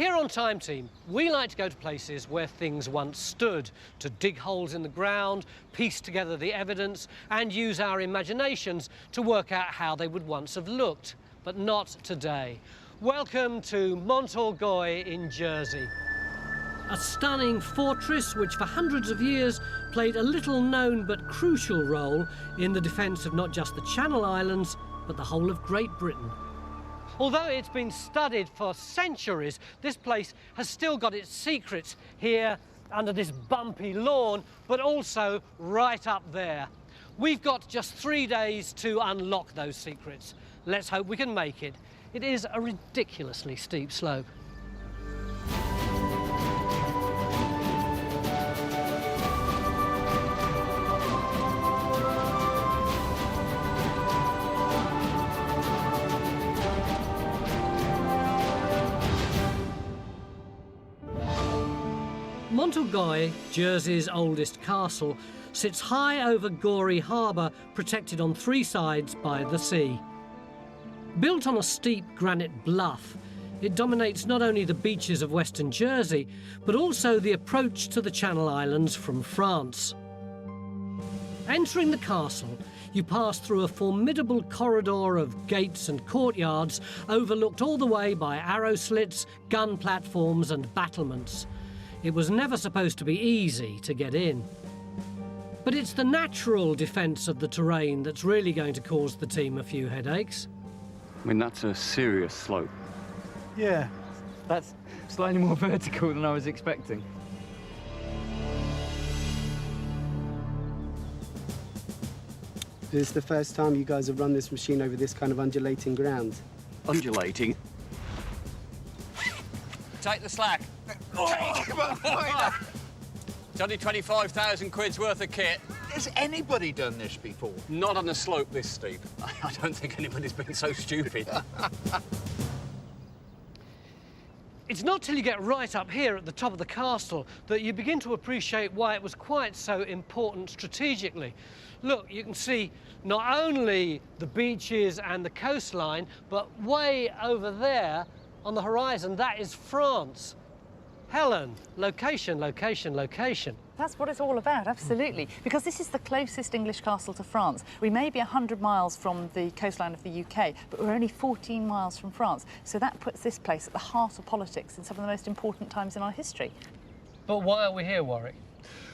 Here on Time Team, we like to go to places where things once stood, to dig holes in the ground, piece together the evidence, and use our imaginations to work out how they would once have looked. But not today. Welcome to Mont Orgueil in Jersey. A stunning fortress which for hundreds of years played a little known but crucial role in the defence of not just the Channel Islands, but the whole of Great Britain. Although it's been studied for centuries, this place has still got its secrets here under this bumpy lawn, but also right up there. We've got just 3 days to unlock those secrets. Let's hope we can make it. It is a ridiculously steep slope. Mont Orgueil, Jersey's oldest castle, sits high over Gorey Harbour, protected on 3 sides by the sea. Built on a steep granite bluff, it dominates not only the beaches of western Jersey, but also the approach to the Channel Islands from France. Entering the castle, you pass through a formidable corridor of gates and courtyards, overlooked all the way by arrow slits, gun platforms and battlements. It was never supposed to be easy to get in. But it's the natural defence of the terrain that's really going to cause the team a few headaches. I mean, that's a serious slope. Yeah, that's slightly more vertical than I was expecting. This is the first time you guys have run this machine over this kind of undulating ground. Undulating? Take the slack. It's only 25,000 quid's worth of kit. Has anybody done this before? Not on a slope this steep. I don't think anybody's been so stupid. It's not till you get right up here at the top of the castle that you begin to appreciate why it was quite so important strategically. Look, you can see not only the beaches and the coastline, but way over there on the horizon, that is France. Helen, location, location, location. That's what it's all about, absolutely. Because this is the closest English castle to France. We may be 100 miles from the coastline of the UK, but we're only 14 miles from France. So that puts this place at the heart of politics in some of the most important times in our history. But why are we here, Warwick?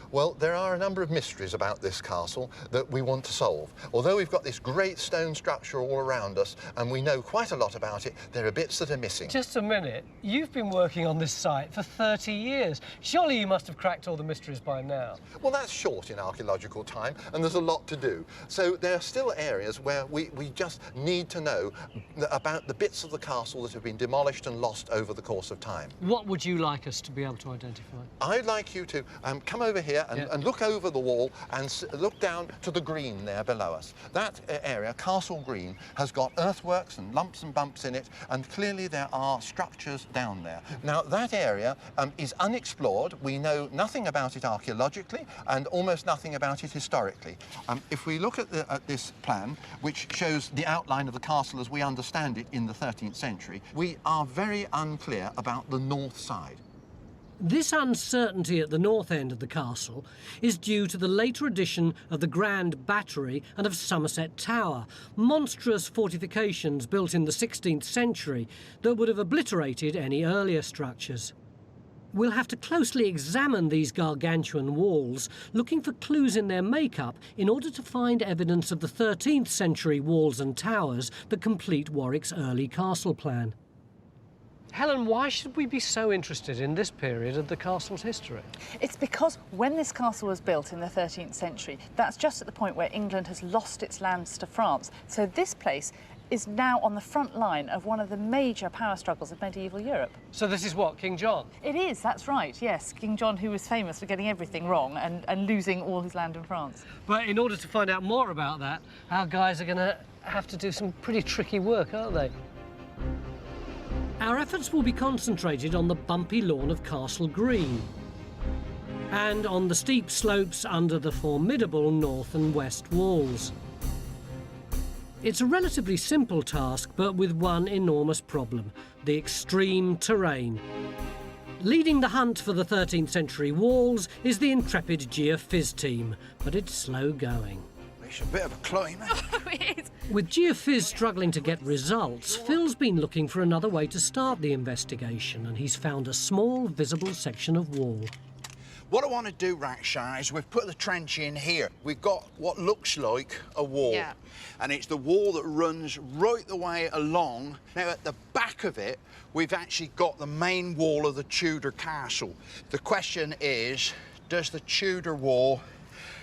Well, there are a number of mysteries about this castle that we want to solve. Although we've got this great stone structure all around us and we know quite a lot about it, there are bits that are missing. Just a minute. You've been working on this site for 30 years. Surely you must have cracked all the mysteries by now. Well, that's short in archaeological time and there's a lot to do. So there are still areas where we just need to know about the bits of the castle that have been demolished and lost over the course of time. What would you like us to be able to identify? I'd like you to come over here and look over the wall and look down to the green there below us. That area, Castle Green, has got earthworks and lumps and bumps in it, and clearly there are structures down there. Now, that area is unexplored. We know nothing about it archaeologically and almost nothing about it historically. If we look at this plan, which shows the outline of the castle as we understand it in the 13th century, we are very unclear about the north side. This uncertainty at the north end of the castle is due to the later addition of the Grand Battery and of Somerset Tower, monstrous fortifications built in the 16th century that would have obliterated any earlier structures. We'll have to closely examine these gargantuan walls, looking for clues in their makeup in order to find evidence of the 13th century walls and towers that complete Warwick's early castle plan. Helen, why should we be so interested in this period of the castle's history? It's because when this castle was built in the 13th century, that's just at the point where England has lost its lands to France. So this place is now on the front line of one of the major power struggles of medieval Europe. So this is what, King John? It is, that's right, yes. King John, who was famous for getting everything wrong and losing all his land in France. But in order to find out more about that, our guys are going to have to do some pretty tricky work, aren't they? Our efforts will be concentrated on the bumpy lawn of Castle Green and on the steep slopes under the formidable north and west walls. It's a relatively simple task, but with one enormous problem: the extreme terrain. Leading the hunt for the 13th century walls is the intrepid geophys team, but it's slow going. It's a bit of a climb. With geophys struggling to get results, Phil's been looking for another way to start the investigation, and he's found a small, visible section of wall. What I want to do, Raksha, is we've put the trench in here. We've got what looks like a wall. Yeah. And it's the wall that runs right the way along. Now, at the back of it, we've actually got the main wall of the Tudor castle. The question is, does the Tudor wall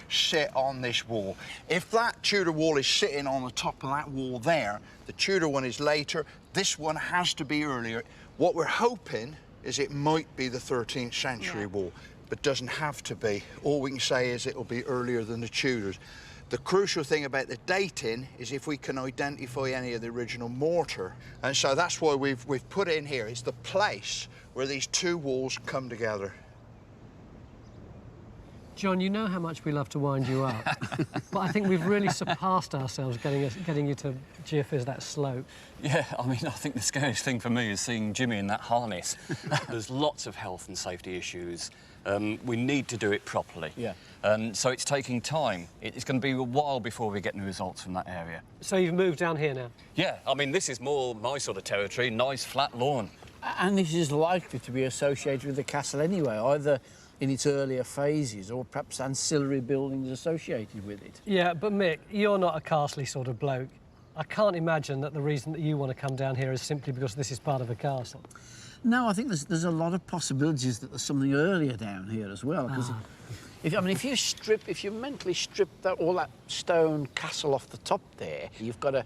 sit on this wall? If that Tudor wall is sitting on the top of that wall there, the Tudor one is later, this one has to be earlier. What we're hoping is it might be the 13th century wall, but doesn't have to be. All we can say is it'll be earlier than the Tudors. The crucial thing about the dating is if we can identify any of the original mortar. And so that's why we've put it in here. It's the place where these two walls come together. John, you know how much we love to wind you up, but I think we've really surpassed ourselves getting you to geophys that slope. Yeah, I mean, I think the scariest thing for me is seeing Jimmy in that harness. There's lots of health and safety issues. We need to do it properly. Yeah. So it's taking time. It's going to be a while before we get any results from that area. So you've moved down here now? Yeah, I mean, this is more my sort of territory, nice flat lawn. And this is likely to be associated with the castle anyway, either in its earlier phases or perhaps ancillary buildings associated with it. Yeah, but Mick, you're not a castle-y sort of bloke. I can't imagine that the reason that you want to come down here is simply because this is part of a castle. No, I think there's a lot of possibilities that there's something earlier down here as well. Because if you mentally strip all that stone castle off the top there, you've got a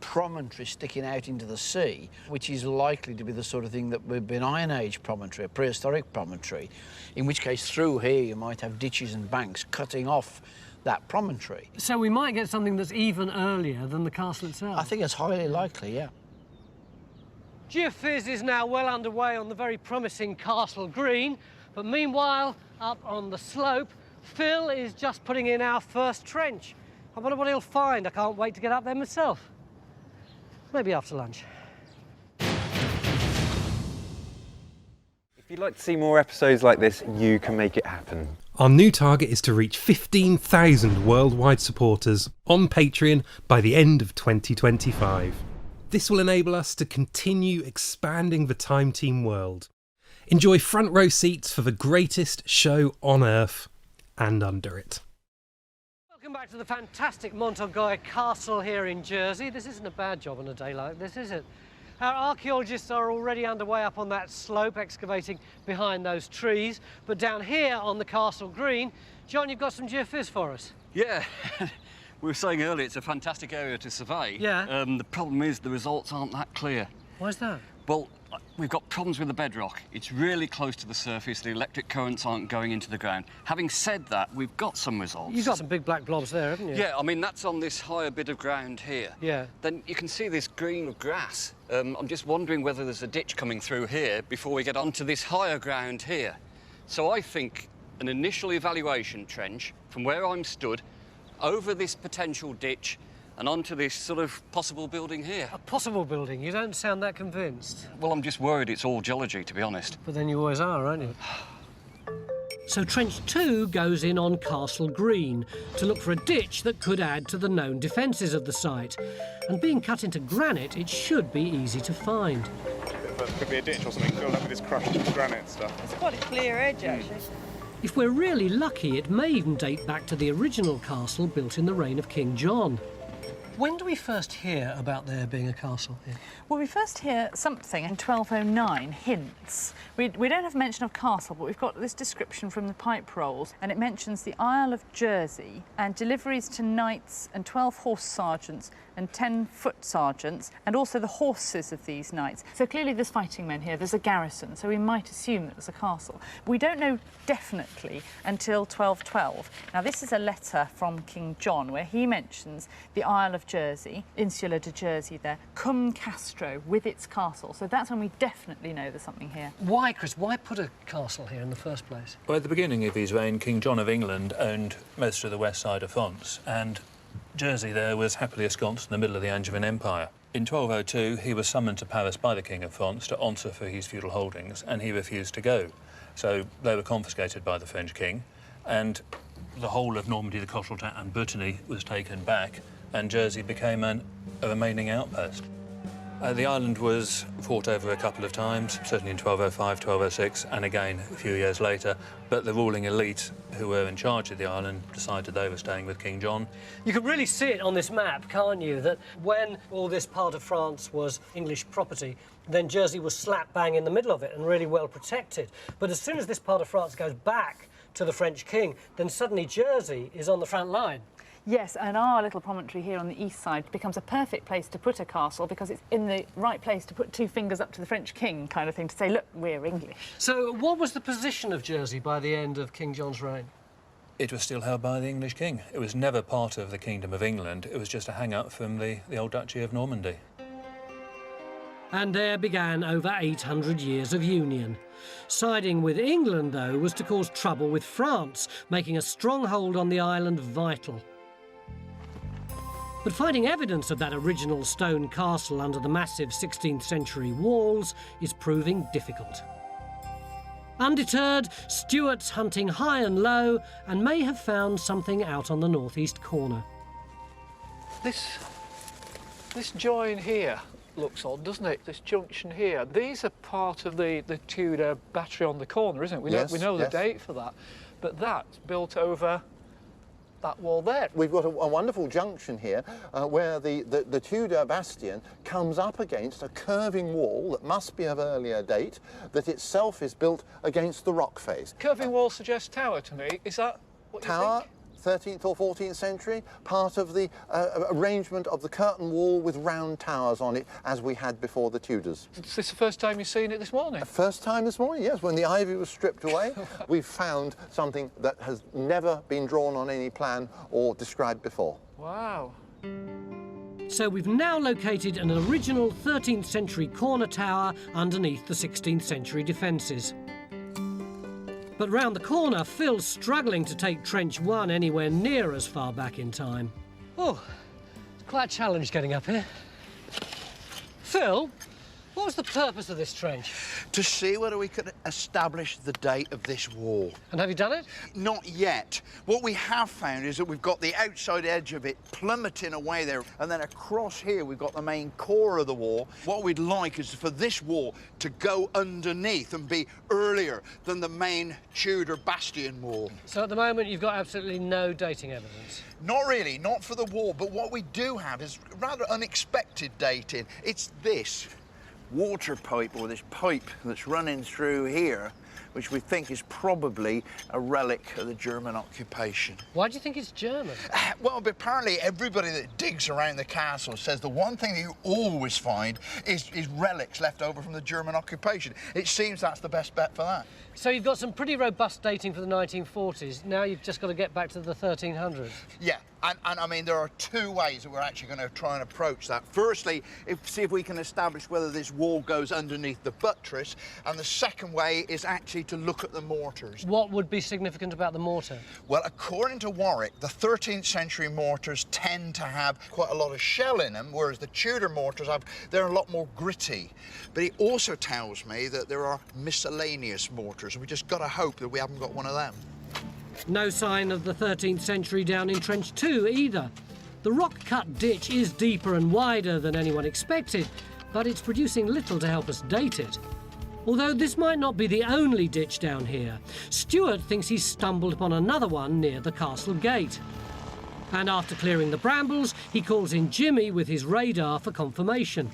promontory sticking out into the sea, which is likely to be the sort of thing that would be an Iron Age promontory, a prehistoric promontory, in which case through here you might have ditches and banks cutting off that promontory. So we might get something that's even earlier than the castle itself. I think it's highly likely, yeah. Geophys is now well underway on the very promising Castle Green, but meanwhile, up on the slope, Phil is just putting in our first trench. I wonder what he'll find. I can't wait to get up there myself. Maybe after lunch. If you'd like to see more episodes like this, you can make it happen. Our new target is to reach 15,000 worldwide supporters on Patreon by the end of 2025. This will enable us to continue expanding the Time Team world. Enjoy front row seats for the greatest show on Earth and under it. Welcome back to the fantastic Mont Orgueil Castle here in Jersey. This isn't a bad job on a day like this, is it? Our archaeologists are already underway up on that slope, excavating behind those trees. But down here on the Castle Green, John, you've got some geophys for us. Yeah. We were saying earlier, it's a fantastic area to survey. Yeah. The problem is the results aren't that clear. Why's that? Well, we've got problems with the bedrock. It's really close to the surface. The electric currents aren't going into the ground. Having said that, we've got some results. You've got some big black blobs there, haven't you? Yeah, I mean, that's on this higher bit of ground here. Yeah. Then you can see this green grass. I'm just wondering whether there's a ditch coming through here before we get onto this higher ground here. So I think an initial evaluation trench from where I'm stood over this potential ditch and onto this sort of possible building here. A possible building? You don't sound that convinced. Well, I'm just worried it's all geology, to be honest. But then you always are, aren't you? So Trench 2 goes in on Castle Green to look for a ditch that could add to the known defences of the site. And being cut into granite, it should be easy to find. There could be a ditch or something filled up with this crushed granite stuff. It's quite a clear edge, actually. If we're really lucky, it may even date back to the original castle built in the reign of King John. When do we first hear about there being a castle here? Well, we first hear something in 1209, hints. We don't have mention of castle, but we've got this description from the pipe rolls, and it mentions the Isle of Jersey and deliveries to knights and 12 horse sergeants and 10 foot sergeants, and also the horses of these knights. So clearly there's fighting men here, there's a garrison, so we might assume that there's a castle. We don't know definitely until 1212. Now, this is a letter from King John where he mentions the Isle of Jersey, Insula de Jersey there, cum Castro, with its castle. So that's when we definitely know there's something here. Why, Chris? Why put a castle here in the first place? Well, at the beginning of his reign, King John of England owned most of the west side of France, and Jersey there was happily ensconced in the middle of the Angevin Empire. In 1202, he was summoned to Paris by the King of France to answer for his feudal holdings, and he refused to go. So they were confiscated by the French king, and the whole of Normandy, the Cotentin and Brittany was taken back, and Jersey became a remaining outpost. The island was fought over a couple of times, certainly in 1205, 1206, and again a few years later, but the ruling elite who were in charge of the island decided they were staying with King John. You can really see it on this map, can't you, that when all this part of France was English property, then Jersey was slap bang in the middle of it and really well protected. But as soon as this part of France goes back to the French king, then suddenly Jersey is on the front line. Yes, and our little promontory here on the east side becomes a perfect place to put a castle because it's in the right place to put two fingers up to the French king kind of thing, to say, look, we're English. So what was the position of Jersey by the end of King John's reign? It was still held by the English king. It was never part of the Kingdom of England. It was just a hang-up from the old Duchy of Normandy. And there began over 800 years of union. Siding with England, though, was to cause trouble with France, making a stronghold on the island vital. But finding evidence of that original stone castle under the massive 16th century walls is proving difficult. Undeterred, Stuart's hunting high and low and may have found something out on the northeast corner. This join here looks odd, doesn't it? This junction here. These are part of the Tudor battery on the corner, isn't it? We know the date for that. But that's built over that wall there. We've got a wonderful junction here where the Tudor bastion comes up against a curving wall that must be of earlier date, that itself is built against the rock face. Curving wall suggests tower to me. Is that what you Tower? think? 13th or 14th century, part of the arrangement of the curtain wall with round towers on it, as we had before the Tudors. Is this the first time you've seen it this morning? First time this morning, yes. When the ivy was stripped away, we've found something that has never been drawn on any plan or described before. Wow. So we've now located an original 13th century corner tower underneath the 16th century defences. But round the corner, Phil's struggling to take Trench 1 anywhere near as far back in time. Oh, it's quite a challenge getting up here. Phil, what was the purpose of this trench? To see whether we could establish the date of this wall. And have you done it? Not yet. What we have found is that we've got the outside edge of it plummeting away there, and then across here we've got the main core of the wall. What we'd like is for this wall to go underneath and be earlier than the main Tudor bastion wall. So at the moment you've got absolutely no dating evidence? Not really, not for the wall, but what we do have is rather unexpected dating. It's this water pipe, or this pipe that's running through here, which we think is probably a relic of the German occupation. Why do you think it's German? Well, apparently everybody that digs around the castle says the one thing that you always find is relics left over from the German occupation. It seems that's the best bet for that. So you've got some pretty robust dating for the 1940s. Now you've just got to get back to the 1300s. Yeah, and I mean, there are two ways that we're actually going to try and approach that. Firstly, see if we can establish whether this wall goes underneath the buttress, and the second way is actually to look at the mortars. What would be significant about the mortar? Well, according to Warwick, the 13th century mortars tend to have quite a lot of shell in them, whereas the Tudor mortars they're a lot more gritty. But he also tells me that there are miscellaneous mortars, and we just got to hope that we haven't got one of them. No sign of the 13th century down in Trench 2 either. The rock-cut ditch is deeper and wider than anyone expected, but it's producing little to help us date it. Although this might not be the only ditch down here, Stuart thinks he's stumbled upon another one near the castle gate. And after clearing the brambles, he calls in Jimmy with his radar for confirmation.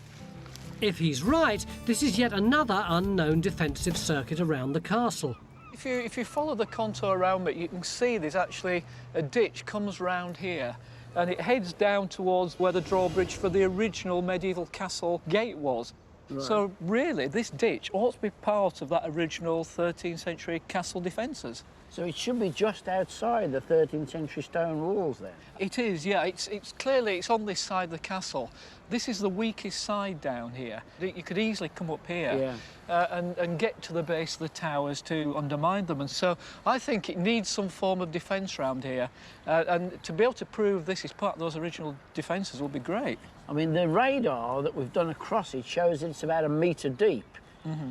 If he's right, this is yet another unknown defensive circuit around the castle. If you follow the contour around it, you can see there's actually a ditch comes round here, and it heads down towards where the drawbridge for the original medieval castle gate was. Right. So really, this ditch ought to be part of that original 13th century castle defences. So it should be just outside the 13th century stone walls then? It is, yeah. It's clearly it's on this side of the castle. This is the weakest side down here. You could easily come up here and get to the base of the towers to undermine them. And so I think it needs some form of defence around here. And to be able to prove this is part of those original defences would be great. I mean, the radar that we've done across it shows it's about 1 metre deep.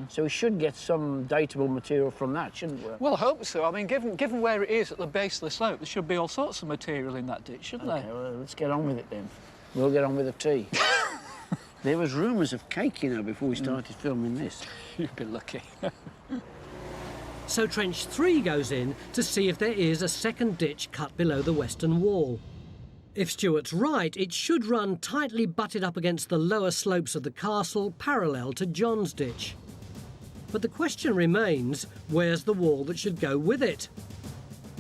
So we should get some datable material from that, shouldn't we? Well, I hope so. I mean, given where it is at the base of the slope, there should be all sorts of material in that ditch, shouldn't Okay, there? well, let's get on with it then. We'll get on with the tea. There was rumours of cake, you know, before we started filming this. You'd be lucky. So trench 3 goes in to see if there is a second ditch cut below the western wall. If Stuart's right, it should run tightly butted up against the lower slopes of the castle, parallel to John's ditch. But the question remains, where's the wall that should go with it?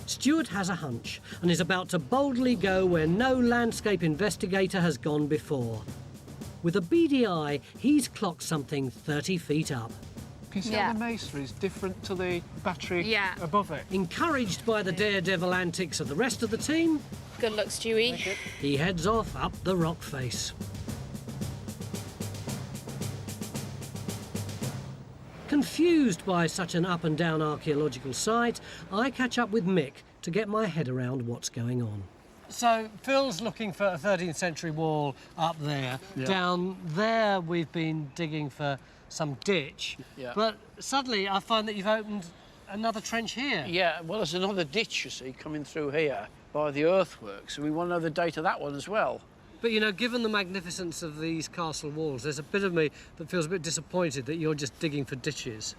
Stuart has a hunch and is about to boldly go where no landscape investigator has gone before. With a beady eye, he's clocked something 30 feet up. Can you see how the masonry is different to the battery above it? Encouraged by the daredevil antics of the rest of the team, good luck, Stewie. he heads off up the rock face. Confused by such an up and down archaeological site, I catch up with Mick to get my head around what's going on. So Phil's looking for a 13th century wall up there. Down there we've been digging for some ditch. But suddenly I find that you've opened another trench here. Yeah, well, there's another ditch, you see, coming through here by the earthworks. So we want to know the date of that one as well. But, you know, given the magnificence of these castle walls, there's a bit of me that feels a bit disappointed that you're just digging for ditches.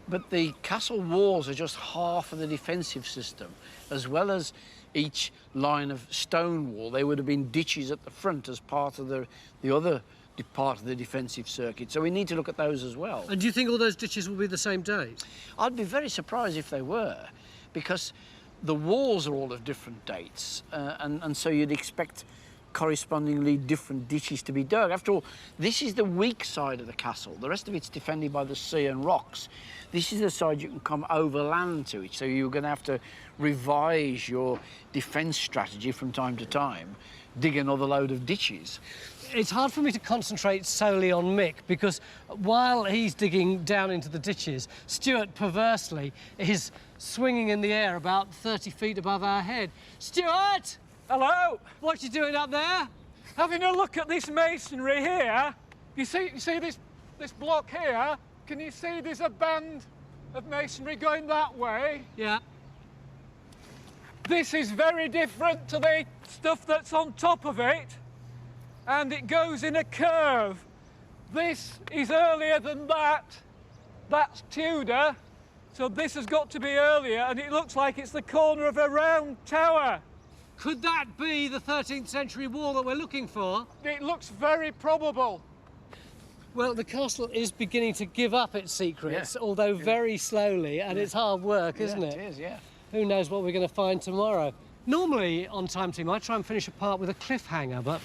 But the castle walls are just half of the defensive system. As well as each line of stone wall, there would have been ditches at the front as part of the other part of the defensive circuit. So we need to look at those as well. And do you think all those ditches will be the same date? I'd be very surprised if they were, because the walls are all of different dates, and so you'd expect correspondingly different ditches to be dug. After all, this is the weak side of the castle. The rest of it's defended by the sea and rocks. This is the side you can come overland to it, so you're going to have to revise your defence strategy from time to time, dig another load of ditches. It's hard for me to concentrate solely on Mick, because while he's digging down into the ditches, Stuart, perversely, is swinging in the air about 30 feet above our head. Stuart! Hello! What you doing up there? Having a look at this masonry here. You see this block here? Can you see there's a band of masonry going that way? Yeah. This is very different to the stuff that's on top of it, and it goes in a curve. This is earlier than that. That's Tudor, so this has got to be earlier, and it looks like it's the corner of a round tower. Could that be the 13th century wall that we're looking for? It looks very probable. Well, the castle is beginning to give up its secrets, although very slowly, and it's hard work, isn't it? It is, yeah. Who knows what we're going to find tomorrow? Normally, on Time Team, I try and finish a part with a cliffhanger, but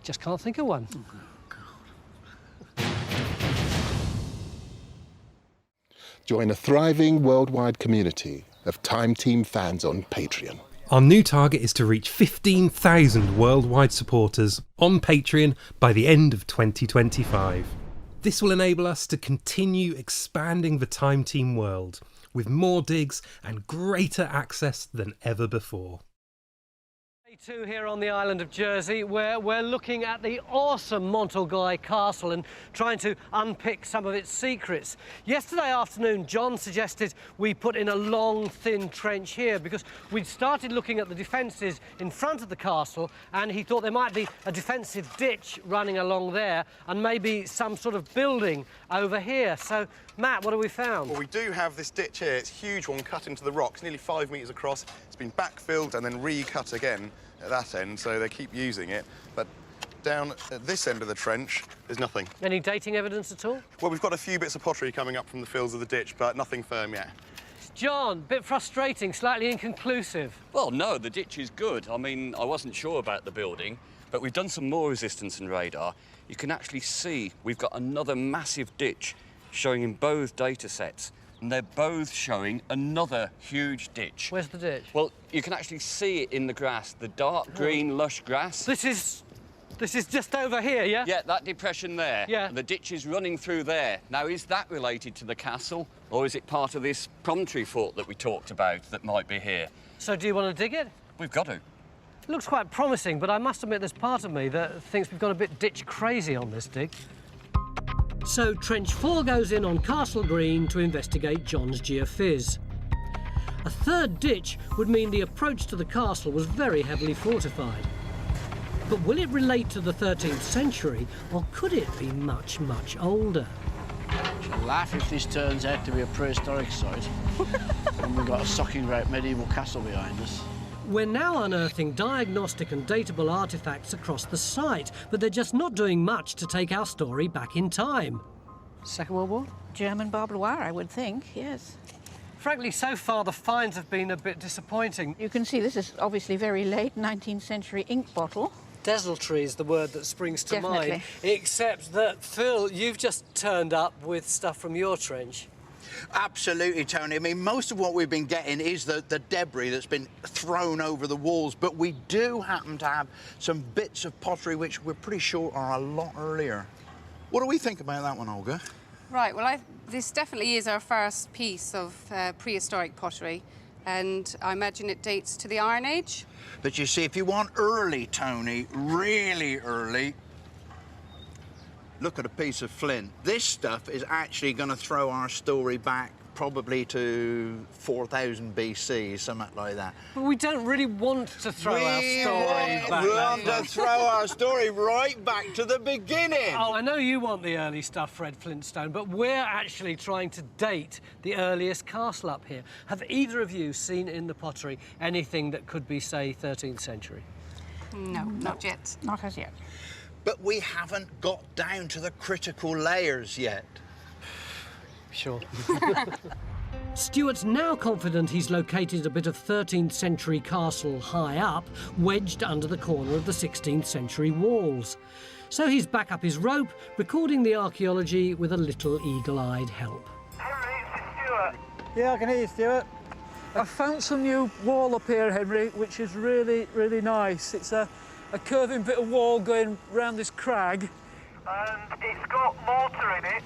just can't think of one. Join a thriving worldwide community of Time Team fans on Patreon. Our new target is to reach 15,000 worldwide supporters on Patreon by the end of 2025. This will enable us to continue expanding the Time Team world with more digs and greater access than ever before. Day 2 here on the island of Jersey, where we're looking at the awesome Mont Orgueil castle and trying to unpick some of its secrets. Yesterday afternoon, John suggested we put in a long, thin trench here because we'd started looking at the defences in front of the castle, and he thought there might be a defensive ditch running along there and maybe some sort of building over here. So, Matt, what have we found? Well, we do have this ditch here. It's a huge one cut into the rocks, nearly 5 metres across. It's been backfilled and then recut again at that end, so they keep using it. But down at this end of the trench, there's nothing. Any dating evidence at all? Well, we've got a few bits of pottery coming up from the fills of the ditch, but nothing firm yet. John, bit frustrating, slightly inconclusive. Well, no, the ditch is good. I mean, I wasn't sure about the building, but we've done some more resistance and radar. You can actually see we've got another massive ditch showing in both data sets. and they're both showing another huge ditch. Where's the ditch? Well, you can actually see it in the grass, the dark green, lush grass. This is just over here, yeah? Yeah, that depression there. Yeah. And the ditch is running through there. Now, is that related to the castle, or is it part of this promontory fort that we talked about that might be here? So do you want to dig it? We've got to. It looks quite promising, but I must admit there's part of me that thinks we've gone a bit ditch crazy on this dig. So Trench 4 goes in on Castle Green to investigate John's geophys. A third ditch would mean the approach to the castle was very heavily fortified. But will it relate to the 13th century, or could it be much, much older? I'll laugh if this turns out to be a prehistoric site. And we've got a socking great medieval castle behind us. We're now unearthing diagnostic and datable artefacts across the site, but they're just not doing much to take our story back in time. Second World War? German barbed wire, I would think, yes. Frankly, so far the finds have been a bit disappointing. You can see this is obviously very late, 19th century ink bottle. Desultory is the word that springs to Definitely. mind, except that, Phil, you've just turned up with stuff from your trench. Absolutely, Tony. I mean, most of what we've been getting is the debris that's been thrown over the walls, but we do happen to have some bits of pottery which we're pretty sure are a lot earlier. What do we think about that one, Olga? Right, well, this definitely is our first piece of prehistoric pottery, and I imagine it dates to the Iron Age. But you see, if you want early, Tony, really early, look at a piece of flint. This stuff is actually going to throw our story back probably to 4000 BC, something like that. But we don't really want to throw our story back. We want to throw our story right back to the beginning. Oh, I know you want the early stuff, Fred Flintstone, but we're actually trying to date the earliest castle up here. Have either of you seen in the pottery anything that could be, say, 13th century? No, not yet. Not as yet. But we haven't got down to the critical layers yet. Sure. Stuart's now confident he's located a bit of 13th century castle high up, wedged under the corner of the 16th century walls. So he's back up his rope, recording the archaeology with a little eagle-eyed help. Yeah, I can hear you, Stuart. I found some new wall up here, Henry, which is really, really nice. It's a curving bit of wall going round this crag. And it's got mortar in it.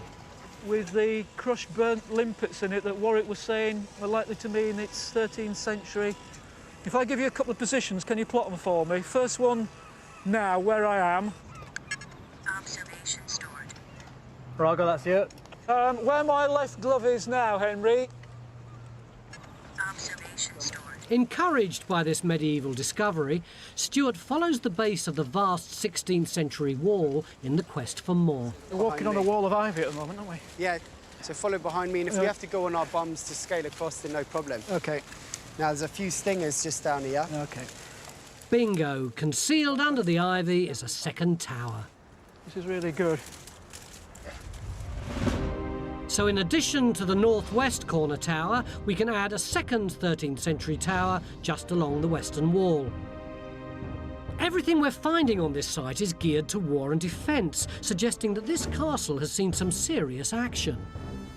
With the crushed burnt limpets in it that Warwick was saying are likely to mean it's 13th century. If I give you a couple of positions, can you plot them for me? First one now, where I am. Observation stored. Right, I got that, Stuart. Where my left glove is now, Henry. Observation stored. Encouraged by this medieval discovery, Stuart follows the base of the vast 16th century wall in the quest for more. We're walking on a wall of ivy at the moment, aren't we? Yeah, so follow behind me, and if we have to go on our bums to scale across, then no problem. OK. Now, there's a few stingers just down here. OK. Bingo! Concealed under the ivy is a second tower. This is really good. So in addition to the northwest corner tower, we can add a second 13th century tower just along the western wall. Everything we're finding on this site is geared to war and defence, suggesting that this castle has seen some serious action.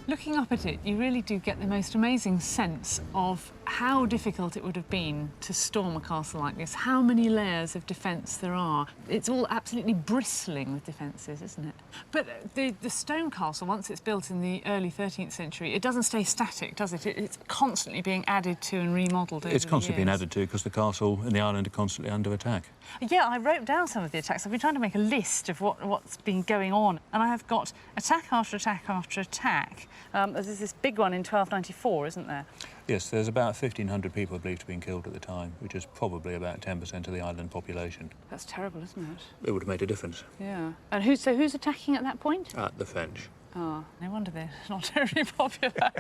Looking up at it, you really do get the most amazing sense of how difficult it would have been to storm a castle like this, how many layers of defence there are. It's all absolutely bristling with defences, isn't it? But the stone castle, once it's built in the early 13th century, it doesn't stay static, does it? It's constantly being added to and remodelled over It's constantly being the years. added to because the castle and the island are constantly under attack. Yeah, I wrote down some of the attacks. I've been trying to make a list of what's been going on, and I have got attack after attack after attack. There's this big one in 1294, isn't there? Yes, there's about 1,500 people believed to have been killed at the time, which is probably about 10% of the island population. That's terrible, isn't it? It would have made a difference. Yeah. And who's attacking at that point? The French. Oh, no wonder they're not terribly popular.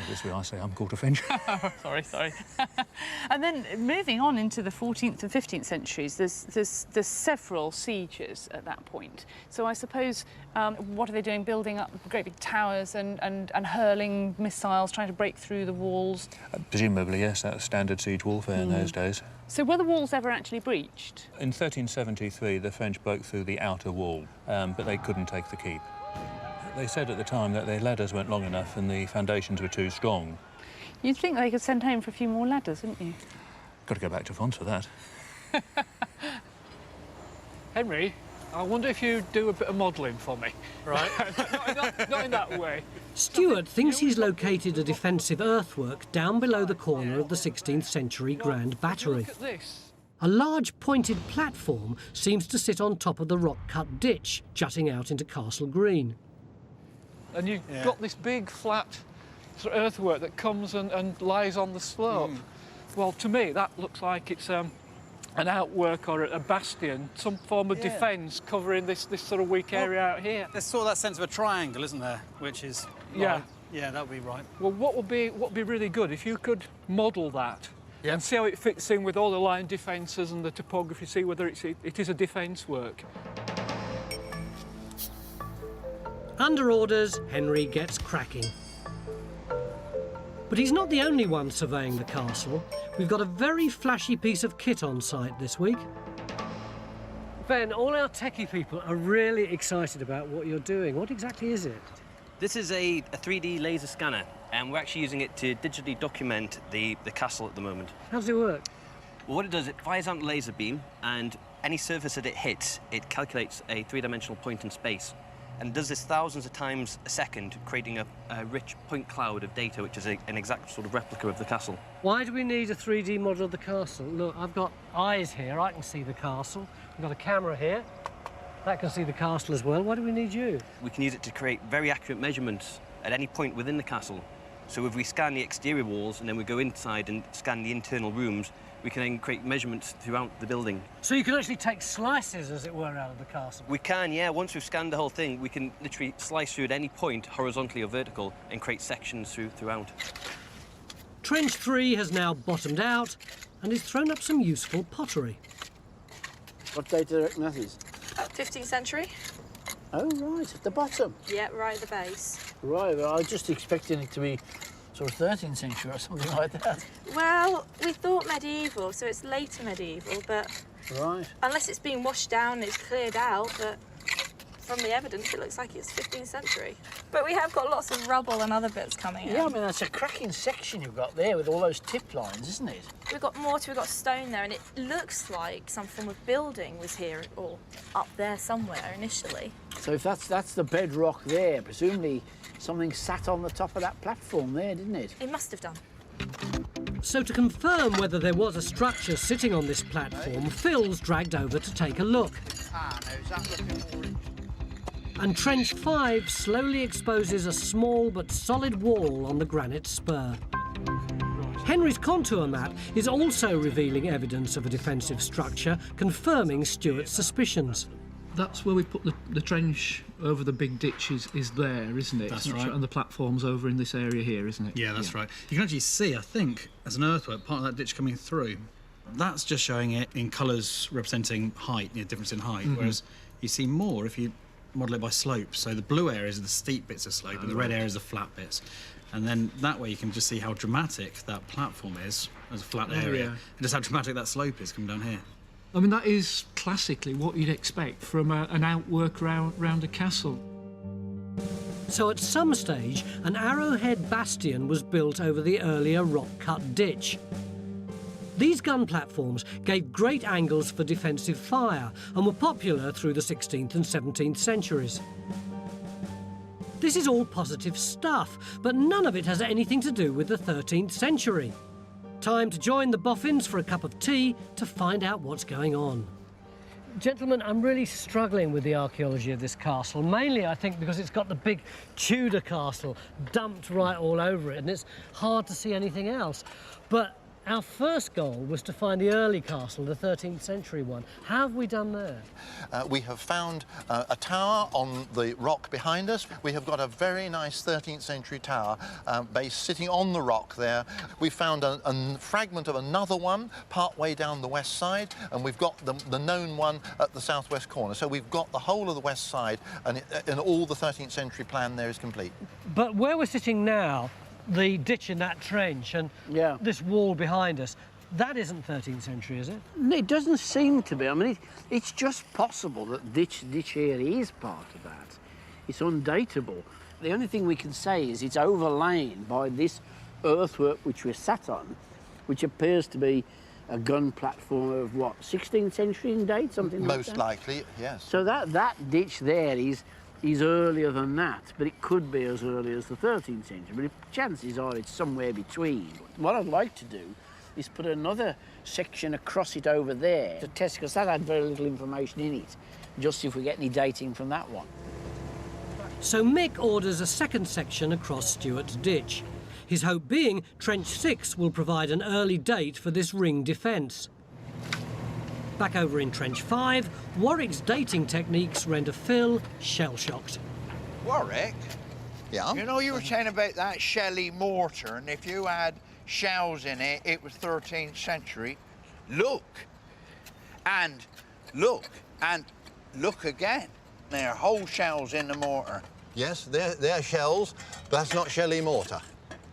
This way I say I'm called a French. Sorry. And then moving on into the 14th and 15th centuries, there's several sieges at that point. So I suppose, what are they doing? Building up great big towers and hurling missiles, trying to break through the walls? Presumably, yes, that's standard siege warfare in those days. So were the walls ever actually breached? In 1373, the French broke through the outer wall, but they couldn't take the keep. They said at the time that their ladders weren't long enough and the foundations were too strong. You'd think they could send home for a few more ladders, wouldn't you? Got to go back to Fons for that. Henry, I wonder if you'd do a bit of modelling for me. Right. not in that way. Stuart thinks he's located a defensive earthwork down below the corner of the 16th century Grand Battery. Look at this. A large pointed platform seems to sit on top of the rock-cut ditch jutting out into Castle Green. And you've got this big flat sort of earthwork that comes and lies on the slope. Well, to me, that looks like it's an outwork or a bastion, some form of defence covering this sort of weak area out here. There's sort of that sense of a triangle, isn't there? Which is right. Yeah, that would be right. Well, what would be really good if you could model that and see how it fits in with all the line defences and the topography, see whether it is a defence work. Under orders, Henry gets cracking. But he's not the only one surveying the castle. We've got a very flashy piece of kit on site this week. Ben, all our techie people are really excited about what you're doing. What exactly is it? This is a 3D laser scanner, and we're actually using it to digitally document the castle at the moment. How does it work? Well, what it does, it fires out a laser beam, and any surface that it hits, it calculates a three-dimensional point in space. And does this thousands of times a second, creating a rich point cloud of data, which is an exact sort of replica of the castle. Why do we need a 3D model of the castle? Look, I've got eyes here, I can see the castle. We've got a camera here, that can see the castle as well. Why do we need you? We can use it to create very accurate measurements at any point within the castle. So if we scan the exterior walls and then we go inside and scan the internal rooms, we can then create measurements throughout the building. So you can actually take slices, as it were, out of the castle? We can, yeah. Once we've scanned the whole thing, we can literally slice through at any point, horizontally or vertical, and create sections throughout. Trench 3 has now bottomed out and has thrown up some useful pottery. What date do you reckon that is? 15th century. Oh, right, at the bottom. Yeah, right at the base. Right, well, I was just expecting it to be sort of 13th century or something like that. Well, we thought medieval, so it's later medieval, but... Right. Unless it's been washed down and it's cleared out, but from the evidence, it looks like it's 15th century. But we have got lots of rubble and other bits coming in. Yeah, I mean, that's a cracking section you've got there with all those tip lines, isn't it? We've got mortar, we've got stone there, and it looks like some form of building was here or up there somewhere initially. So if that's the bedrock there, presumably something sat on the top of that platform there, didn't it? It must have done. So to confirm whether there was a structure sitting on this platform, Phil's dragged over to take a look. And Trench 5 slowly exposes a small but solid wall on the granite spur. Henry's contour map is also revealing evidence of a defensive structure, confirming Stuart's suspicions. That's where we put the trench over the big ditch is there, isn't it? That's right. And the platform's over in this area here, isn't it? Yeah, that's right. You can actually see, I think, as an earthwork, part of that ditch coming through. That's just showing it in colours representing height, difference in height, whereas you see more if you model it by slope. So the blue areas are the steep bits of slope, and the red areas are the flat bits. And then that way you can just see how dramatic that platform is as a flat area, and just how dramatic that slope is coming down here. I mean, that is classically what you'd expect from an outwork round a castle. So at some stage, an arrowhead bastion was built over the earlier rock-cut ditch. These gun platforms gave great angles for defensive fire and were popular through the 16th and 17th centuries. This is all positive stuff, but none of it has anything to do with the 13th century. Time to join the boffins for a cup of tea to find out what's going on. Gentlemen, I'm really struggling with the archaeology of this castle, mainly I think because it's got the big Tudor castle dumped right all over it, and it's hard to see anything else. But our first goal was to find the early castle, the 13th century one. How have we done there? We have found a tower on the rock behind us. We have got a very nice 13th century tower base sitting on the rock there. We found a fragment of another one part way down the west side, and we've got the known one at the southwest corner. So we've got the whole of the west side, and all the 13th century plan there is complete. But where we're sitting now, the ditch in that trench and this wall behind us, that isn't 13th century, is it? It doesn't seem to be. I mean, it's just possible that ditch here is part of that. It's undateable. The only thing we can say is it's overlain by this earthwork which we're sat on, which appears to be a gun platform of what, 16th century in date, something like that? Most likely, yes. So that ditch there is earlier than that, but it could be as early as the 13th century. But chances are it's somewhere between. What I'd like to do is put another section across it over there to test, because that had very little information in it, just see if we get any dating from that one. So Mick orders a second section across Stuart's ditch. His hope being Trench 6 will provide an early date for this ring defence. Back over in Trench 5, Warwick's dating techniques render Phil shell-shocked. Warwick? Yeah? You know, you were saying about that Shelley mortar, and if you had shells in it, it was 13th century. Look. And look. And look again. There are whole shells in the mortar. Yes, they're shells, but that's not Shelley mortar.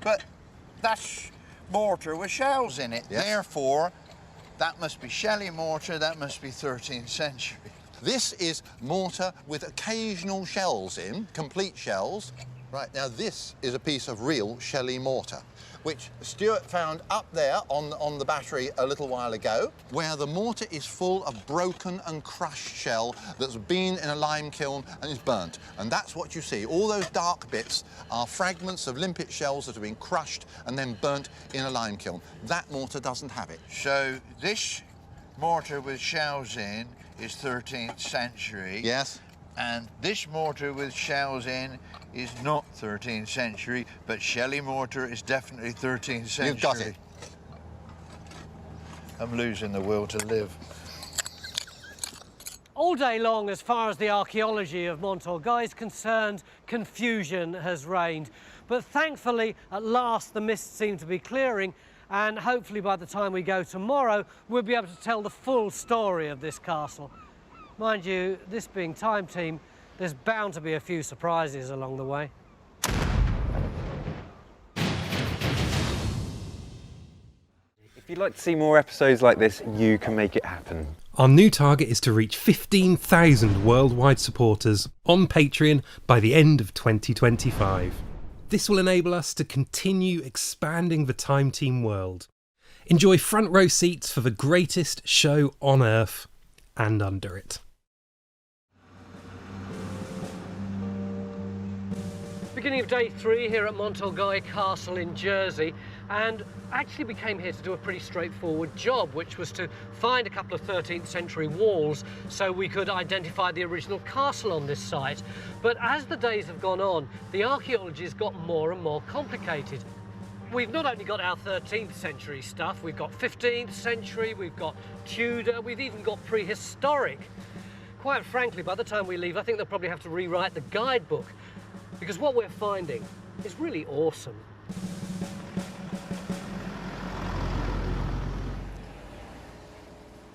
But that's mortar with shells in it. Yes. Therefore, that must be Shelley mortar, that must be 13th century. This is mortar with occasional shells in, complete shells. Right, now this is a piece of real Shelley mortar, which Stuart found up there on the battery a little while ago, where the mortar is full of broken and crushed shell that's been in a lime kiln and is burnt. And that's what you see. All those dark bits are fragments of limpet shells that have been crushed and then burnt in a lime kiln. That mortar doesn't have it. So this mortar with shells in is 13th century. Yes. And this mortar with shells in is not 13th century, but Shelley mortar is definitely 13th century. You've got it. I'm losing the will to live. All day long, as far as the archaeology of Mont Orgueil is concerned, confusion has reigned. But thankfully, at last, the mist seemed to be clearing, and hopefully by the time we go tomorrow, we'll be able to tell the full story of this castle. Mind you, this being Time Team, there's bound to be a few surprises along the way. If you'd like to see more episodes like this, you can make it happen. Our new target is to reach 15,000 worldwide supporters on Patreon by the end of 2025. This will enable us to continue expanding the Time Team world. Enjoy front row seats for the greatest show on Earth and under it. Beginning of day 3 here at Mont Orgueil Castle in Jersey, and actually we came here to do a pretty straightforward job, which was to find a couple of 13th century walls so we could identify the original castle on this site. But as the days have gone on, the archaeology has got more and more complicated. We've not only got our 13th century stuff, we've got 15th century, we've got Tudor, we've even got prehistoric. Quite frankly, by the time we leave, I think they'll probably have to rewrite the guidebook, because what we're finding is really awesome.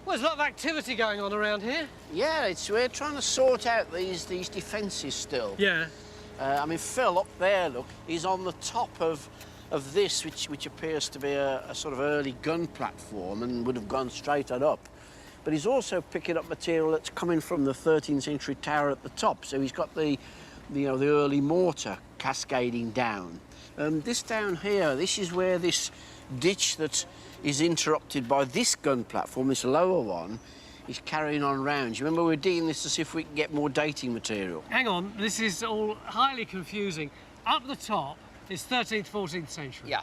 Well, there's a lot of activity going on around here. Yeah, we're trying to sort out these defences still. Yeah. I mean, Phil up there, look, he's on the top of this, which appears to be a sort of early gun platform and would have gone straight on up. But he's also picking up material that's coming from the 13th century tower at the top. So he's got the early mortar cascading down. This down here, this is where this ditch that is interrupted by this gun platform, this lower one, is carrying on round. You remember we were digging this to see if we can get more dating material? Hang on, this is all highly confusing. Up the top is 13th, 14th century. Yeah.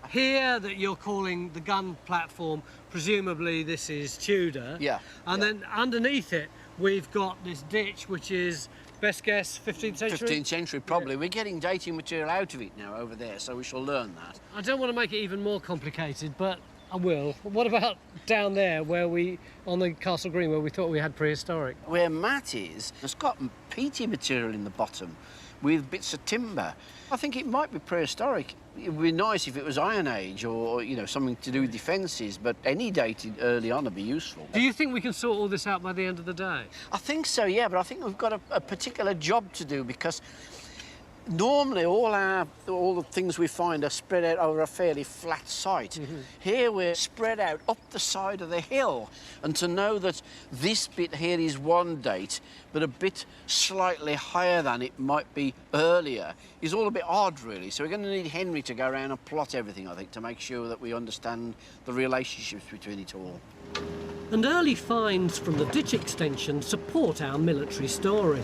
Here that you're calling the gun platform, presumably this is Tudor. Yeah. And then underneath it, we've got this ditch, which is, best guess, 15th century? 15th century, probably. Yeah. We're getting dating material out of it now over there, so we shall learn that. I don't want to make it even more complicated, but I will. What about down there, where on the Castle Green, where we thought we had prehistoric? Where Matt is, it's got peaty material in the bottom with bits of timber. I think it might be prehistoric. It would be nice if it was Iron Age or something to do with defences, but any dated early on would be useful. Do you think we can sort all this out by the end of the day? I think so, yeah, but I think we've got a particular job to do, because Normally, all the things we find are spread out over a fairly flat site. Here we're spread out up the side of the hill, and to know that this bit here is one date, but a bit slightly higher than it might be earlier, is all a bit odd, really. So we're going to need Henry to go around and plot everything, I think, to make sure that we understand the relationships between it all. And early finds from the ditch extension support our military story.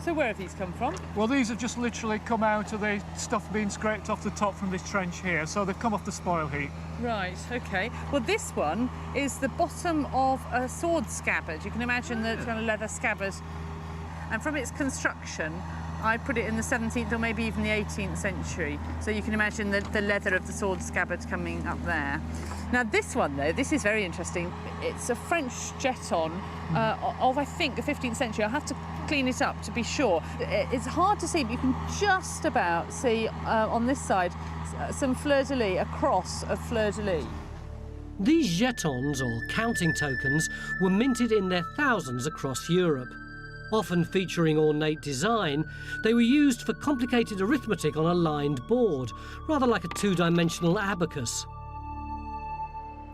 So where have these come from? Well, these have just literally come out of the stuff being scraped off the top from this trench here, so they've come off the spoil heap. Right, OK. Well, this one is the bottom of a sword scabbard. You can imagine the kind of leather scabbard. And from its construction, I put it in the 17th or maybe even the 18th century. So you can imagine the leather of the sword scabbard coming up there. Now, this one, though, this is very interesting. It's a French jeton of, I think, the 15th century. I'll have to clean it up to be sure. It's hard to see, but you can just about see on this side some fleur-de-lis, a cross of fleur-de-lis. These jetons, or counting tokens, were minted in their thousands across Europe. Often featuring ornate design, they were used for complicated arithmetic on a lined board, rather like a two-dimensional abacus.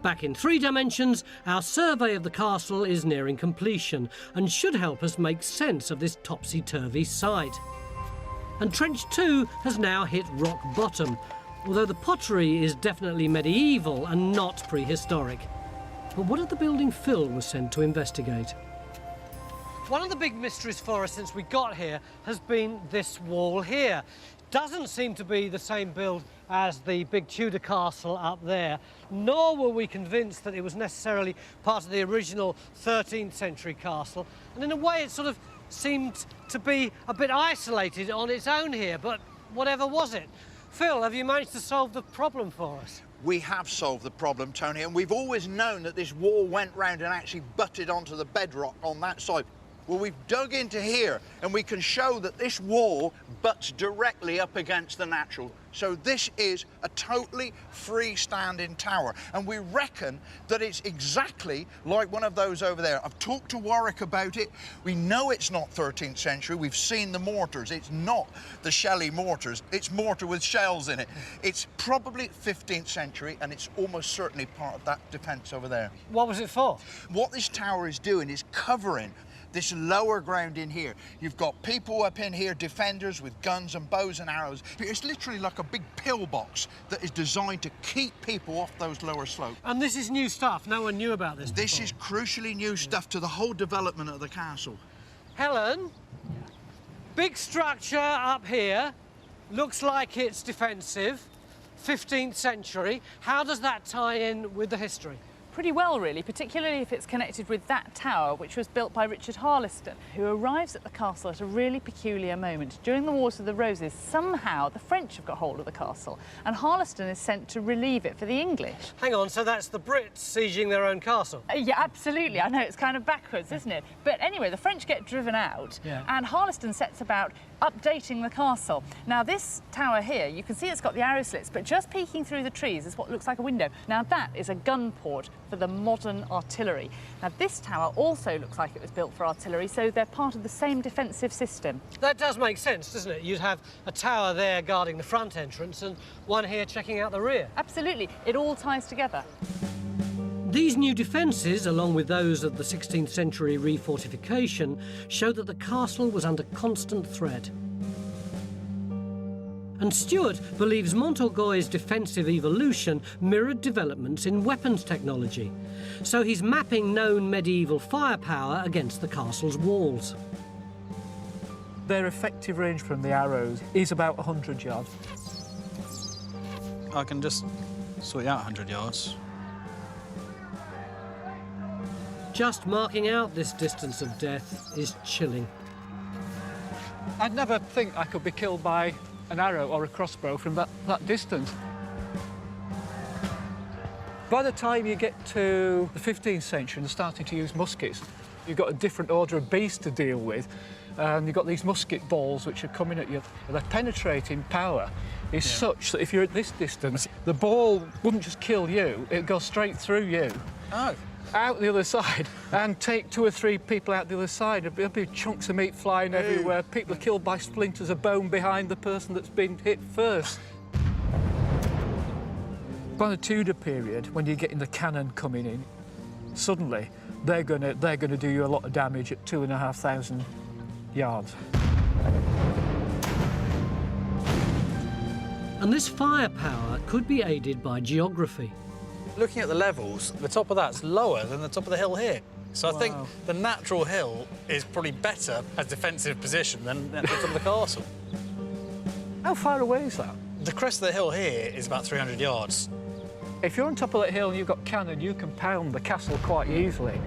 Back in 3 dimensions, our survey of the castle is nearing completion and should help us make sense of this topsy-turvy site. And Trench 2 has now hit rock bottom, although the pottery is definitely medieval and not prehistoric. But what did the building Phil was sent to investigate? One of the big mysteries for us since we got here has been this wall here. Doesn't seem to be the same build as the big Tudor castle up there, nor were we convinced that it was necessarily part of the original 13th century castle. And in a way, it sort of seemed to be a bit isolated on its own here, but whatever was it? Phil, have you managed to solve the problem for us? We have solved the problem, Tony, and we've always known that this wall went round and actually butted onto the bedrock on that side. Well, we've dug into here and we can show that this wall butts directly up against the natural. So this is a totally freestanding tower, and we reckon that it's exactly like one of those over there. I've talked to Warwick about it. We know it's not 13th century. We've seen the mortars. It's not the Shelley mortars. It's mortar with shells in it. It's probably 15th century, and it's almost certainly part of that defence over there. What was it for? What this tower is doing is covering this lower ground in here. You've got people up in here, defenders with guns and bows and arrows. It's literally like a big pillbox that is designed to keep people off those lower slopes. And this is new stuff. No one knew about this This before. is crucially new stuff to the whole development of the castle. Helen, big structure up here. Looks like it's defensive. 15th century. How does that tie in with the history? Pretty well, really, particularly if it's connected with that tower, which was built by Richard Harleston, who arrives at the castle at a really peculiar moment. During the Wars of the Roses, somehow the French have got hold of the castle, and Harleston is sent to relieve it for the English. Hang on, so that's the Brits sieging their own castle? Yeah, absolutely. I know, it's kind of backwards, isn't it? But anyway, the French get driven out, and Harleston sets about updating the castle. Now, this tower here, you can see it's got the arrow slits, but just peeking through the trees is what looks like a window. Now, that is a gun port for the modern artillery. Now, this tower also looks like it was built for artillery, so they're part of the same defensive system. That does make sense, doesn't it? You'd have a tower there guarding the front entrance and one here checking out the rear. Absolutely. It all ties together. These new defences, along with those of the 16th century refortification, show that the castle was under constant threat. And Stuart believes Mont Orgueil's defensive evolution mirrored developments in weapons technology. So he's mapping known medieval firepower against the castle's walls. Their effective range from the arrows is about 100 yards. I can just sort out 100 yards. Just marking out this distance of death is chilling. I'd never think I could be killed by an arrow or a crossbow from that distance. By the time you get to the 15th century and starting to use muskets, you've got a different order of beast to deal with, and you've got these musket balls which are coming at you. Their penetrating power is such that if you're at this distance, the ball wouldn't just kill you, it'd go straight through you. Oh. out the other side and take 2 or 3 people out the other side. There'll be chunks of meat flying everywhere. People are killed by splinters of bone behind the person that's been hit first. By the Tudor period, when you're getting the cannon coming in, suddenly they're gonna do you a lot of damage at 2,500 yards. And this firepower could be aided by geography. Looking at the levels, the top of that's lower than the top of the hill here. So I think the natural hill is probably better as defensive position than the top of the castle. How far away is that? The crest of the hill here is about 300 yards. If you're on top of that hill and you've got cannon, you can pound the castle quite easily.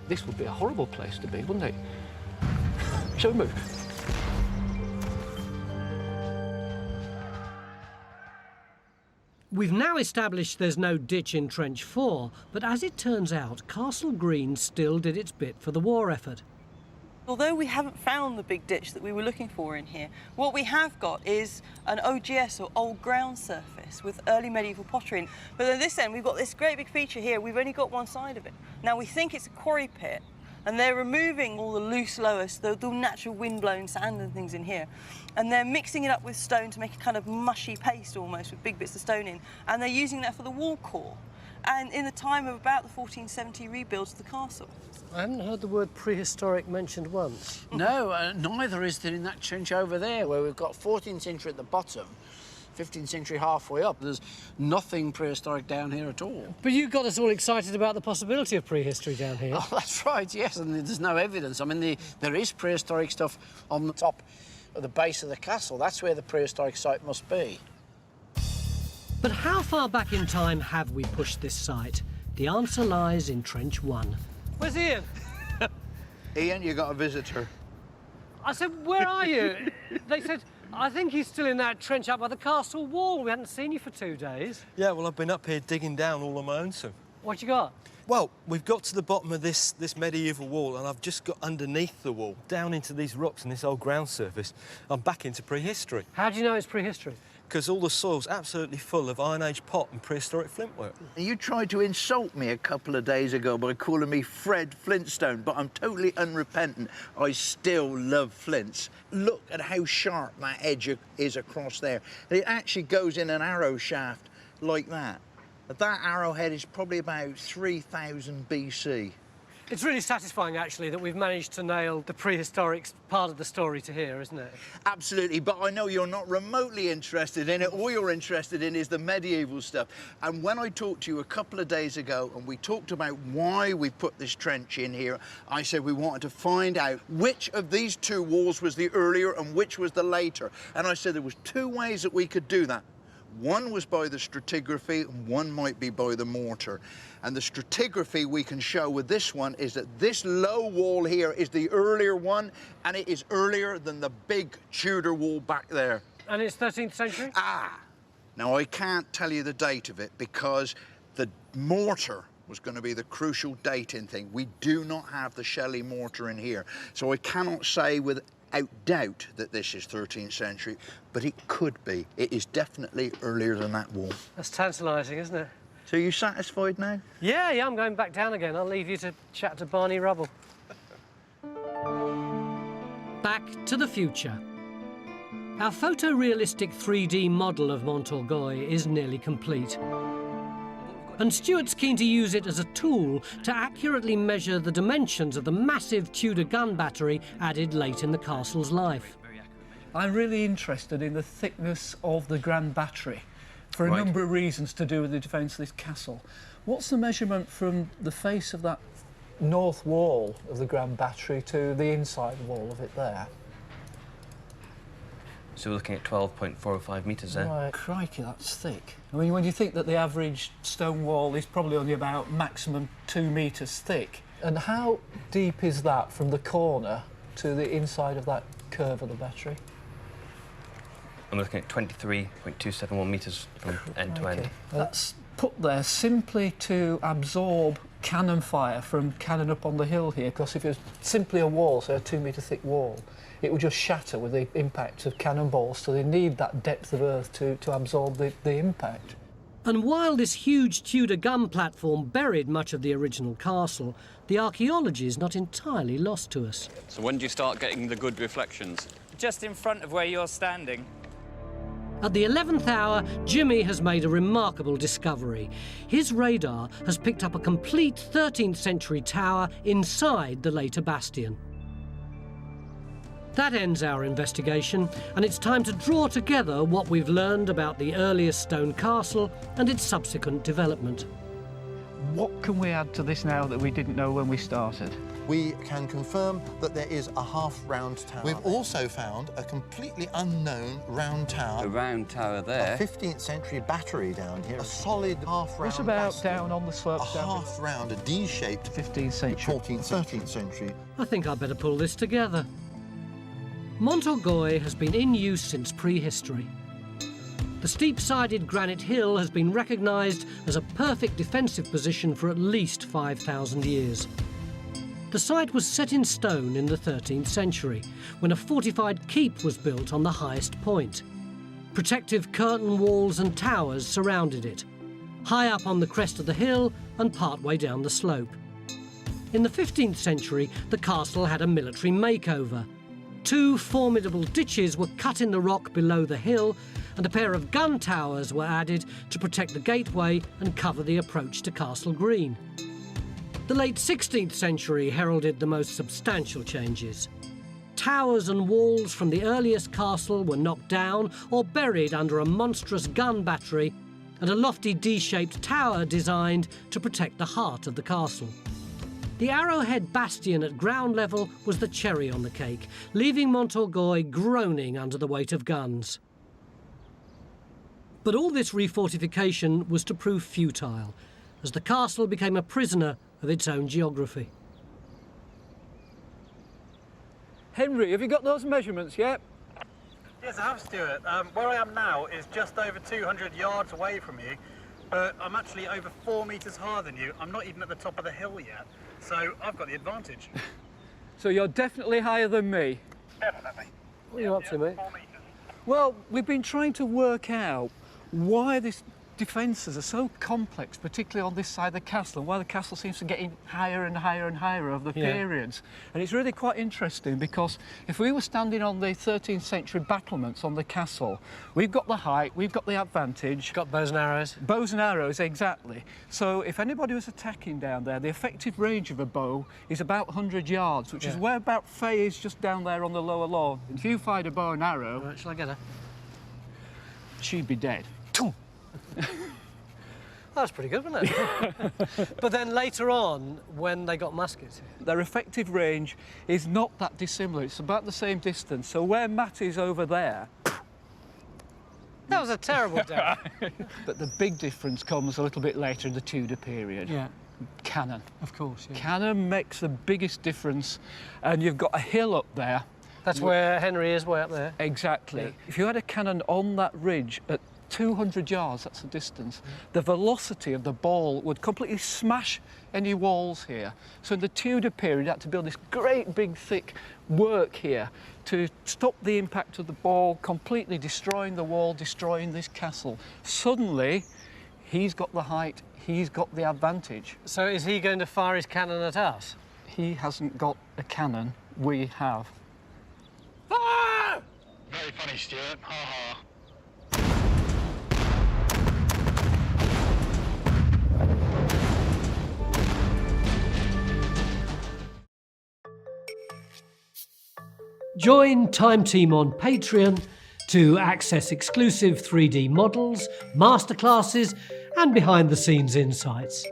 This would be a horrible place to be, wouldn't it? Shall we move? We've now established there's no ditch in Trench 4, but as it turns out, Castle Green still did its bit for the war effort. Although we haven't found the big ditch that we were looking for in here, what we have got is an OGS, or old ground surface, with early medieval pottery in. But at this end, we've got this great big feature here. We've only got one side of it. Now, we think it's a quarry pit, and they're removing all the loose loess, the natural wind-blown sand and things in here, and they're mixing it up with stone to make a kind of mushy paste almost, with big bits of stone in, and they're using that for the wall core. And in the time of about the 1470 rebuilds of the castle. I haven't heard the word prehistoric mentioned once. No, neither is there in that trench over there, where we've got 14th century at the bottom, 15th century halfway up. There's nothing prehistoric down here at all. But you got us all excited about the possibility of prehistory down here. Oh, that's right, yes, and there's no evidence. I mean, there is prehistoric stuff on the top of the base of the castle. That's where the prehistoric site must be. But how far back in time have we pushed this site? The answer lies in Trench 1. Where's Ian? Ian, you got a visitor. I said, where are you? They said, I think he's still in that trench up by the castle wall. We hadn't seen you for 2 days. Yeah, well, I've been up here digging down all on my own, so. What you got? Well, we've got to the bottom of this medieval wall, and I've just got underneath the wall, down into these rocks and this old ground surface. I'm back into prehistory. How do you know it's prehistory? Because all the soil's absolutely full of Iron Age pot and prehistoric flint work. You tried to insult me a couple of days ago by calling me Fred Flintstone, but I'm totally unrepentant. I still love flints. Look at how sharp that edge is across there. It actually goes in an arrow shaft like that. That arrowhead is probably about 3000 BC. It's really satisfying, actually, that we've managed to nail the prehistoric part of the story to here, isn't it? Absolutely, but I know you're not remotely interested in it. All you're interested in is the medieval stuff. And when I talked to you a couple of days ago and we talked about why we put this trench in here, I said we wanted to find out which of these 2 walls was the earlier and which was the later. And I said there was 2 ways that we could do that. One was by the stratigraphy, and one might be by the mortar. And the stratigraphy we can show with this one is that this low wall here is the earlier one, and it is earlier than the big Tudor wall back there. And it's 13th century? Ah! Now, I can't tell you the date of it because the mortar was going to be the crucial dating thing. We do not have the Shelley mortar in here, so I cannot say without doubt that this is 13th century, but it could be. It is definitely earlier than that wall. That's tantalising, isn't it? So you satisfied now? Yeah, I'm going back down again. I'll leave you to chat to Barney Rubble. Back to the future. Our photorealistic 3D model of Mont Orgueil is nearly complete. And Stuart's keen to use it as a tool to accurately measure the dimensions of the massive Tudor gun battery added late in the castle's life. I'm really interested in the thickness of the Grand Battery for a number of reasons to do with the defence of this castle. What's the measurement from the face of that north wall of the Grand Battery to the inside wall of it there? So we're looking at 12.405 metres there. Right. Crikey, that's thick. I mean, when you think that the average stone wall is probably only about maximum 2 metres thick, and how deep is that from the corner to the inside of that curve of the battery? I'm looking at 23.271 metres from end to end. That's put there simply to absorb cannon fire from cannon up on the hill here, because if it was simply a wall, say a 2 metre thick wall, it would just shatter with the impact of cannonballs, so they need that depth of earth to absorb the impact. And while this huge Tudor gun platform buried much of the original castle, the archaeology is not entirely lost to us. So when do you start getting the good reflections? Just in front of where you're standing. At the 11th hour, Jimmy has made a remarkable discovery. His radar has picked up a complete 13th century tower inside the later bastion. That ends our investigation, and it's time to draw together what we've learned about the earliest stone castle and its subsequent development. What can we add to this now that we didn't know when we started? We can confirm that there is a half-round tower. We've also found a completely unknown round tower. A round tower there. A 15th century battery down here. A solid half-round What about bastion. down on the slope? A half-round, a D-shaped 15th century. 14th, 13th century. I think I'd better pull this together. Mont Orgueil has been in use since prehistory. The steep-sided granite hill has been recognised as a perfect defensive position for at least 5,000 years. The site was set in stone in the 13th century, when a fortified keep was built on the highest point. Protective curtain walls and towers surrounded it, high up on the crest of the hill and partway down the slope. In the 15th century, the castle had a military makeover. 2 formidable ditches were cut in the rock below the hill, and a pair of gun towers were added to protect the gateway and cover the approach to Castle Green. The late 16th century heralded the most substantial changes. Towers and walls from the earliest castle were knocked down or buried under a monstrous gun battery, and a lofty D-shaped tower designed to protect the heart of the castle. The arrowhead bastion at ground level was the cherry on the cake, leaving Mont Orgueil groaning under the weight of guns. But all this refortification was to prove futile, as the castle became a prisoner of its own geography. Henry, have you got those measurements yet? Yes, I have, Stuart. Where I am now is just over 200 yards away from you, but I'm actually over 4 metres higher than you. I'm not even at the top of the hill yet, so I've got the advantage. So you're definitely higher than me? Definitely. What are you up to, mate? 4 metres. Well, we've been trying to work out why these defences are so complex, particularly on this side of the castle, and why the castle seems to get higher and higher and higher over the periods. And it's really quite interesting, because if we were standing on the 13th century battlements on the castle, we've got the height, we've got the advantage. Got bows and arrows. Bows and arrows, exactly. So if anybody was attacking down there, the effective range of a bow is about 100 yards, which is where about Faye is just down there on the lower lawn. If you fired a bow and arrow... Right, shall I get her? She'd be dead. That's pretty good, wasn't it? But then later on, when they got muskets here, their effective range is not that dissimilar. It's about the same distance. So where Matt is over there... That was a terrible day. But the big difference comes a little bit later in the Tudor period. Yeah. Cannon. Of course, yeah. Cannon makes the biggest difference, and you've got a hill up there. That's where Henry is, way up there. Exactly. Yeah. If you had a cannon on that ridge at 200 yards, that's the distance, the velocity of the ball would completely smash any walls here. So in the Tudor period, you had to build this great big thick work here to stop the impact of the ball, completely destroying the wall, destroying this castle. Suddenly, he's got the height, he's got the advantage. So is he going to fire his cannon at us? He hasn't got a cannon, we have. Ah! Very funny, Stuart. Ha ha. Join Time Team on Patreon to access exclusive 3D models, masterclasses and behind-the-scenes insights.